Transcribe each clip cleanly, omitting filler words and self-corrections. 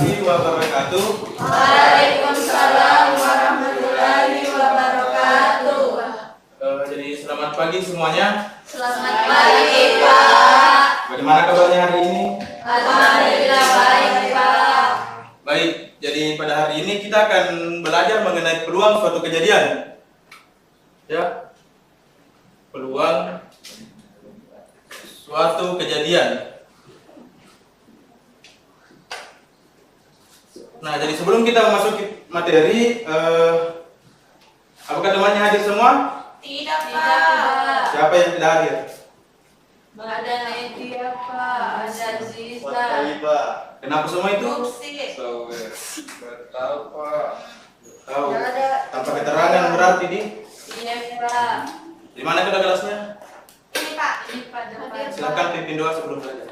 warahmatullahi wabarakatuh. Waalaikumsalam warahmatullahi wabarakatuh. Jadi selamat pagi semuanya. Selamat pagi, Pak. Bagaimana kabarnya hari ini? Alhamdulillah baik, Pak. Baik, jadi pada hari ini kita akan belajar mengenai peluang suatu kejadian. Ya, peluang suatu kejadian. Nah, jadi sebelum kita memasuki materi, apakah temannya hadir semua? Tidak, Pak. Siapa yang tidak hadir? Ada Nadia, Pak. Ada Ziza. Pak. Kenapa semua itu? Tahu Pak. Tahu. Ada. Tanpa keterangan berarti di. Iya, Pak. Di mana kedua kelasnya? Ini, Pak. Ini, Pak. Depan. Silakan pimpin doa sebelum belajar.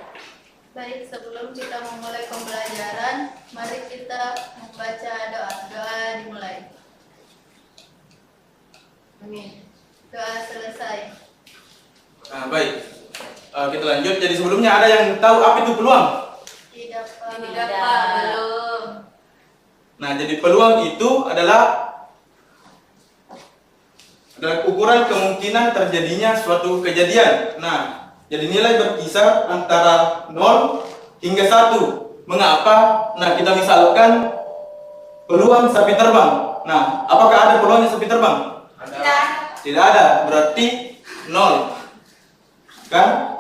Baik, sebelum kita memulai pembelajaran, mari kita membaca doa. Doa dimulai. Amin. Doa selesai. Nah, baik. Kita lanjut. Jadi sebelumnya ada yang tahu apa itu peluang? Tidak, Pak. Tidak, Pak. Belum. Nah, jadi peluang itu adalah ukuran kemungkinan terjadinya suatu kejadian. Nah, jadi nilai berkisar antara 0 hingga 1. Mengapa? Nah, kita misalkan peluang sapi terbang. Nah, apakah ada peluangnya sapi terbang? Tidak. Tidak ada, berarti 0. Kan?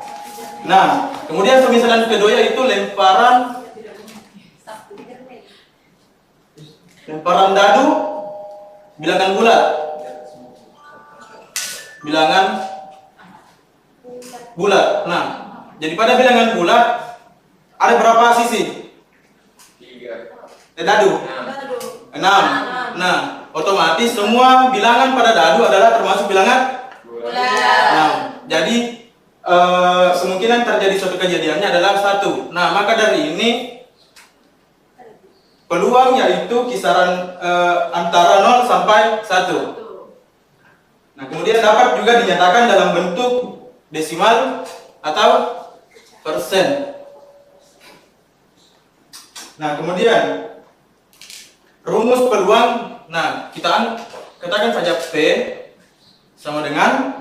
Nah, kemudian pemisalan kedua yaitu lemparan dadu bilangan bulat. Bilangan bulat. Nah, jadi pada bilangan bulat ada berapa sisi? 3. Dadu. 6. Nah, otomatis semua bilangan pada dadu adalah termasuk bilangan Bulat. 6. Jadi kemungkinan terjadi suatu kejadiannya adalah 1. Nah, maka dari ini peluang yaitu kisaran antara 0 sampai 1. Nah, kemudian dapat juga dinyatakan dalam bentuk desimal atau persen. Nah, kemudian rumus peluang. Nah, kita katakan saja P sama dengan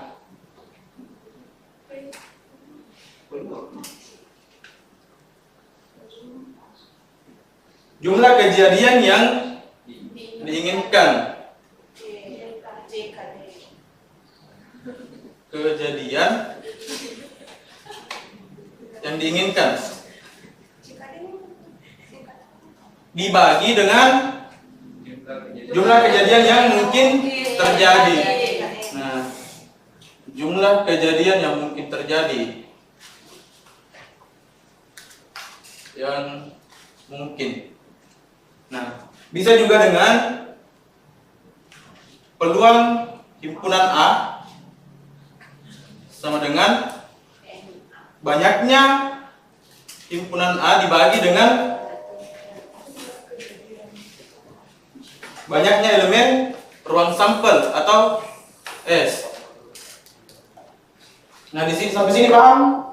jumlah kejadian yang diinginkan. Kejadian yang diinginkan dibagi dengan jumlah kejadian yang mungkin terjadi. Nah, jumlah kejadian yang mungkin terjadi yang mungkin. Nah, bisa juga dengan peluang himpunan A sama dengan banyaknya himpunan A dibagi dengan banyaknya elemen ruang sampel atau S. Nah, di sini sampai sini paham?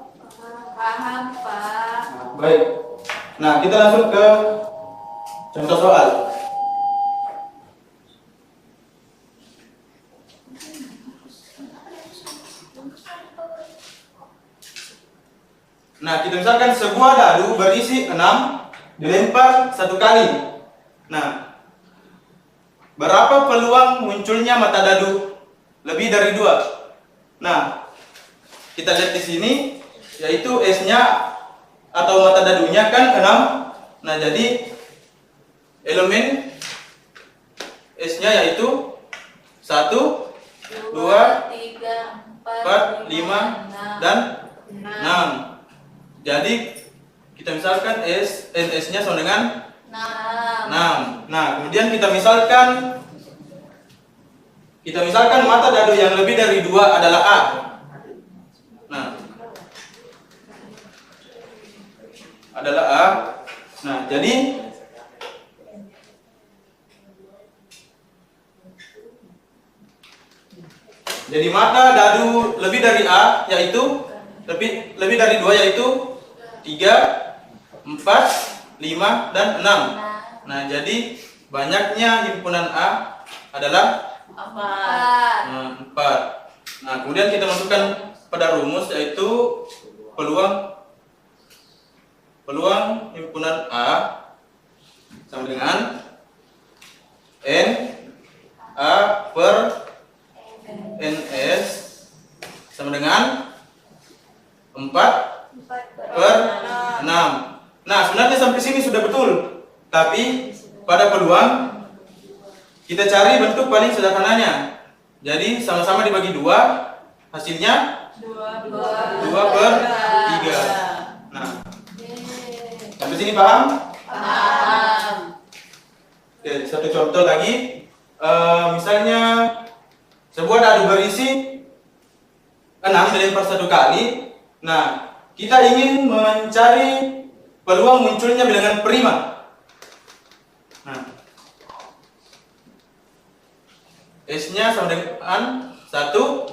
Paham, Pak. Nah, baik. Nah, kita langsung ke contoh soal. Nah, kita misalkan sebuah dadu berisi 6 dilempar 1 kali. Nah, berapa peluang munculnya mata dadu lebih dari 2? Nah, kita lihat di sini yaitu S-nya atau mata dadunya kan 6. Nah, jadi elemen S-nya yaitu 1, 2, 3, 4, 5 dan 6. Jadi kita misalkan S-nya sama dengan 6. Nah, kemudian kita misalkan mata dadu yang lebih dari 2 adalah A. Nah, adalah A. Nah, jadi mata dadu lebih dari A yaitu lebih dari 2 yaitu 3, 4, 5, dan 6. Nah, jadi banyaknya himpunan A adalah 4. Nah, kemudian kita masukkan pada rumus, yaitu peluang himpunan A sama dengan N A per NS sama dengan 4 per 6. Nah, sebenarnya sampai sini sudah betul. Tapi pada peluang kita cari bentuk paling sederhananya. Jadi sama-sama dibagi 2, hasilnya 2 per 3. Nah, sampai sini paham? Oke, satu contoh lagi. Misalnya sebuah dadu berisi 6 dilempar 1 kali. Nah, kita ingin mencari peluang munculnya bilangan prima. Nah, S-nya sama dengan 1,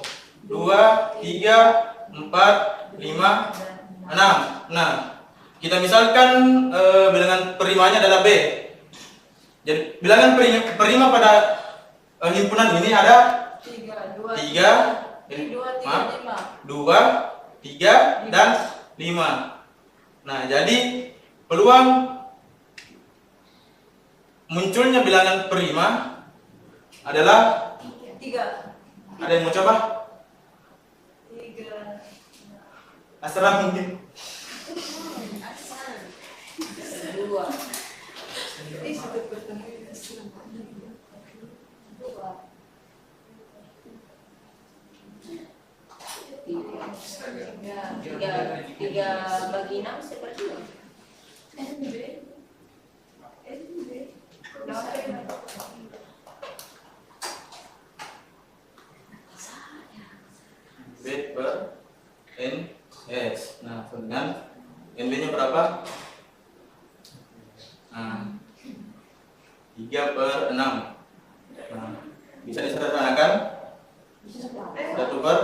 2, 3, 4, 5, 6. Nah, kita misalkan bilangan primanya adalah B. Jadi bilangan prima pada himpunan ini ada 2, 3, dan 5. Nah, jadi peluang munculnya bilangan prima adalah 3. Ada yang mau coba? Asrama mungkin. 2. Tiga bagi 6 seperti itu. B per N S. Nah, dengan NB-nya berapa? Nah, 3 per 6. Nah, bisa disederhanakan? 1 per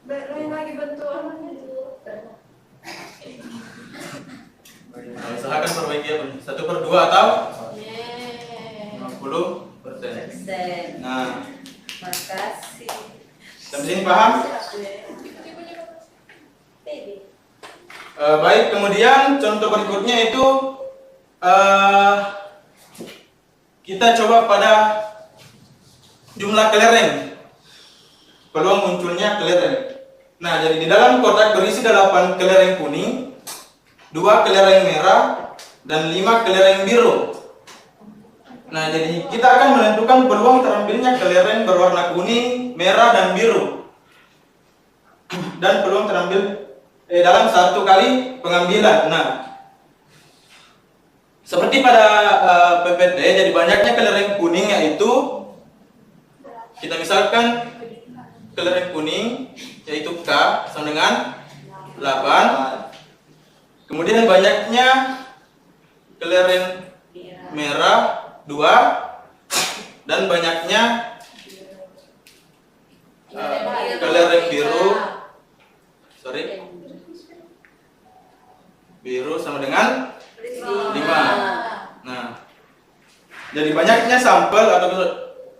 Lagi bentuk Nah, usahakan perbaiki apa? 1 per 2 atau 50%. Nah, Makasih. sampai sini paham? Baik, kemudian contoh berikutnya itu kita coba pada jumlah kelereng, peluang munculnya kelereng. Nah, jadi di dalam kotak berisi 8 kelereng kuning, 2 kelereng merah, dan 5 kelereng biru. Nah, jadi kita akan menentukan peluang terambilnya kelereng berwarna kuning, merah, dan biru. Dan peluang terambil dalam 1 kali pengambilan. Nah, seperti pada PPT, jadi banyaknya kelereng kuning yaitu kita misalkan kelereng kuning yaitu K sama dengan 8. Kemudian banyaknya kelereng merah 2, dan banyaknya kelereng biru sama dengan 5. Nah, jadi banyaknya sampel atau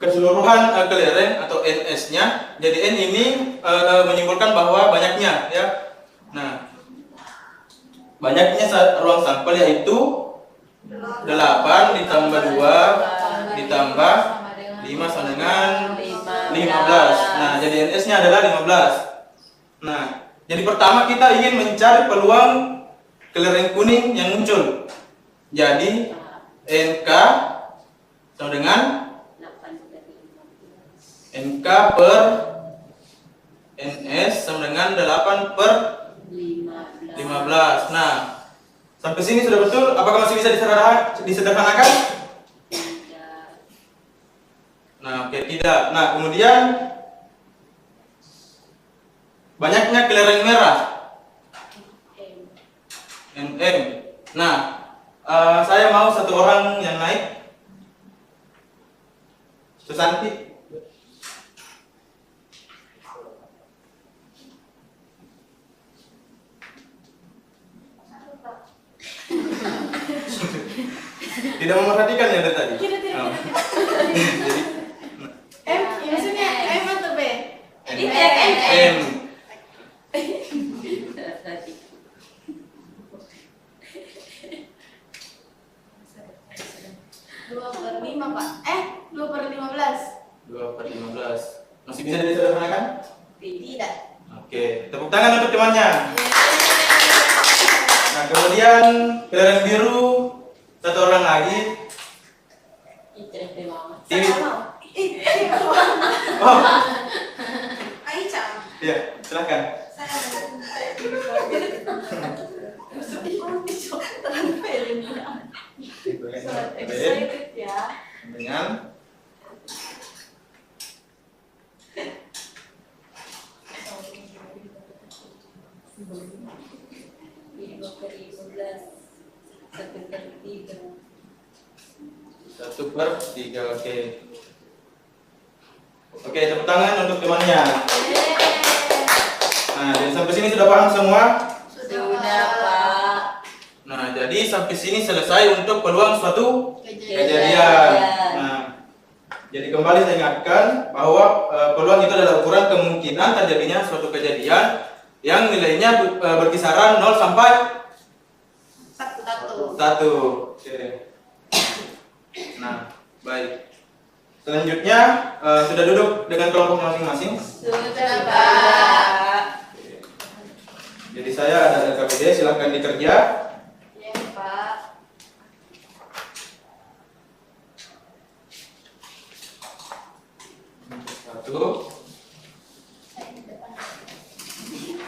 keseluruhan kelereng atau NS-nya. Jadi N ini menyimpulkan bahwa banyaknya, ya. Nah, banyaknya ruang sampel yaitu 8 ditambah 2 ditambah 5 sama dengan 15. Nah, jadi NS-nya adalah 15. Nah, jadi pertama kita ingin mencari peluang kelereng kuning yang muncul. Jadi NK sama dengan NK per NS sama dengan 8 per 15. Nah, sampai sini sudah betul? Apakah masih bisa disederhanakan? Nah, oke, tidak. Nah, kemudian banyaknya kelereng merah NM. Nah, saya mau 1 orang yang naik. Susanti. Tidak memperhatikan ya dari tadi. Tidak, tidak, Oh. tidak. M, maksudnya M atau B? M. Tadi. 2/5 Pak. 2/15. 2/15. Masih bisa disederhanakan? Tidak. Oke, tepuk tangan untuk temannya. Nah, kemudian kelereng biru satu orang lagi. Ini. Oh, Aicha. iya, silakan. Excited ya. Dengan satu per tiga. Oke. Oke, tepuk tangan untuk temannya. Nah, jadi sampai sini sudah paham semua? Sudah, Pak. Nah, jadi sampai sini selesai untuk peluang suatu Kejadian. kejadian. Nah, jadi kembali saya ingatkan bahwa peluang itu adalah ukuran kemungkinan terjadinya suatu kejadian yang nilainya berkisaran 0 sampai 1. Oke. Nah, baik. Selanjutnya sudah duduk dengan kelompok masing-masing. Sudah, Pak. Jadi saya ada LKPD, silakan dikerja. Ya, Pak. Satu.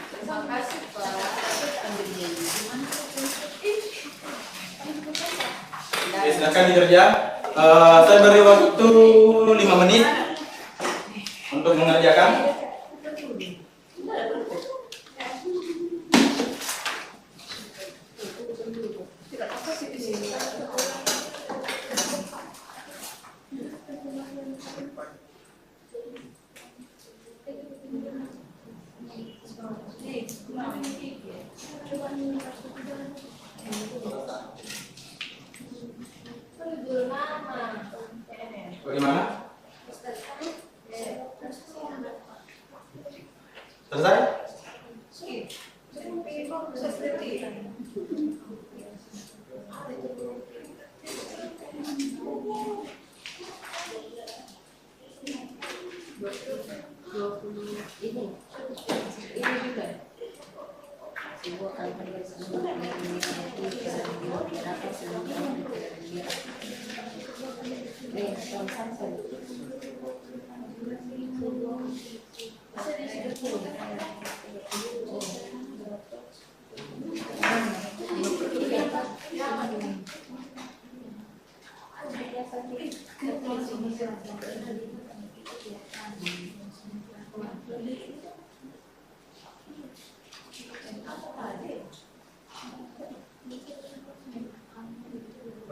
Terima kasih, Pak. Oke, silakan dikerja. Saya beri waktu 5 menit untuk mengerjakan. Bagaimana? Selesai?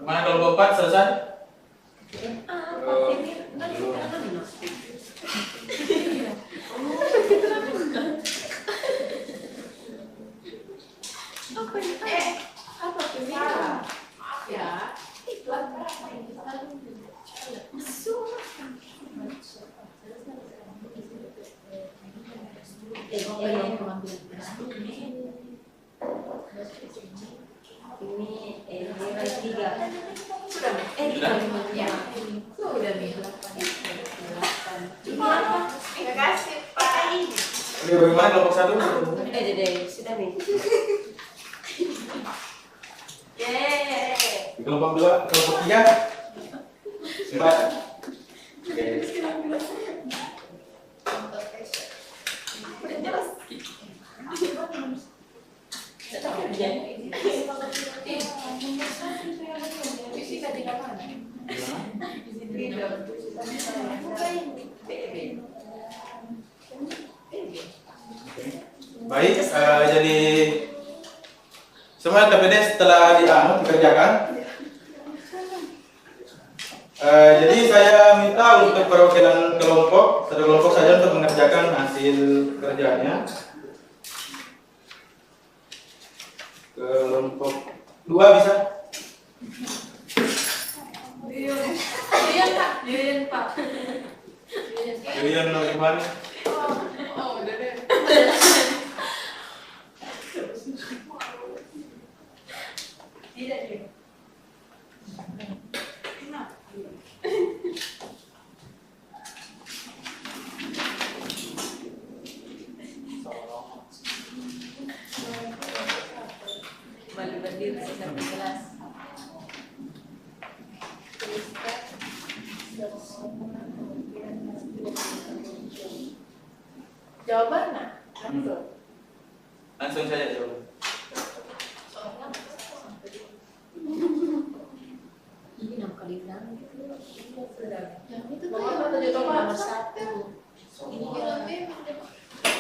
Mana kalau 4 selesai? Terima kasih, Pak. Oke, bagaimana kelompok 1? Sudah nih. Di kelompok 2, kelompok 3? 4. Oke. Baik, jadi semua KPD setelah dikerjakan. Jadi saya minta untuk perwakilan kelompok, satu kelompok saja untuk mengerjakan hasil kerjanya. Kelompok 2 bisa? Iya, menurut gimana? Oh, udah deh. Tidak deh. Kembali berdiri satu kelas. Jawaban nah. Langsung saja jawab. Ini 6 kali 6. Yang itu tuh Nomor yang satu juga, Pak. Nomor 1. ini lebih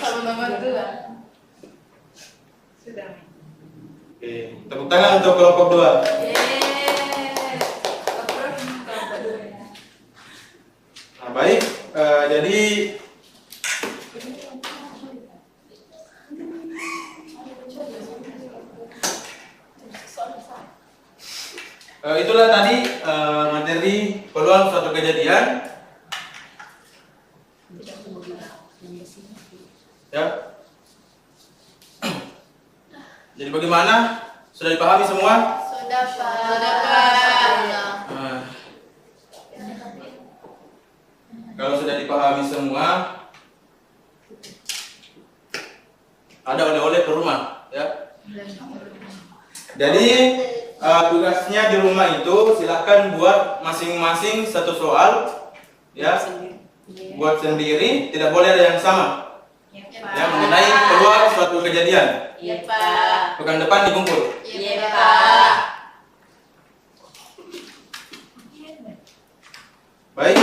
Sama nomor 2. Sudah. Oke, tepuk tangan untuk kelompok 2. Nah, baik. Jadi itulah tadi materi peluang suatu kejadian. Ya. Jadi bagaimana? Sudah dipahami semua? sudah Pak. Sudah, Pak. Nah, kalau sudah dipahami semua, ada oleh-oleh ke rumah, ya. Jadi tugasnya di rumah itu silahkan buat masing-masing satu soal, ya. Buat sendiri, tidak boleh ada yang sama. Ya, mengenai peluang suatu kejadian. Iya, Pak. Pekan depan dikumpul. Iya, Pak. Baik,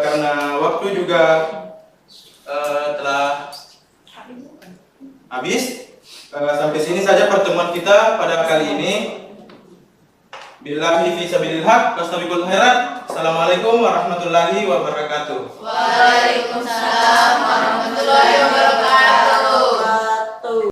karena waktu juga telah habis, sampai sini saja pertemuan kita pada kali ini. Billahi fi sabilil haq, wastabiqul khairat. Assalamualaikum warahmatullahi wabarakatuh. Waalaikumsalam warahmatullahi wabarakatuh.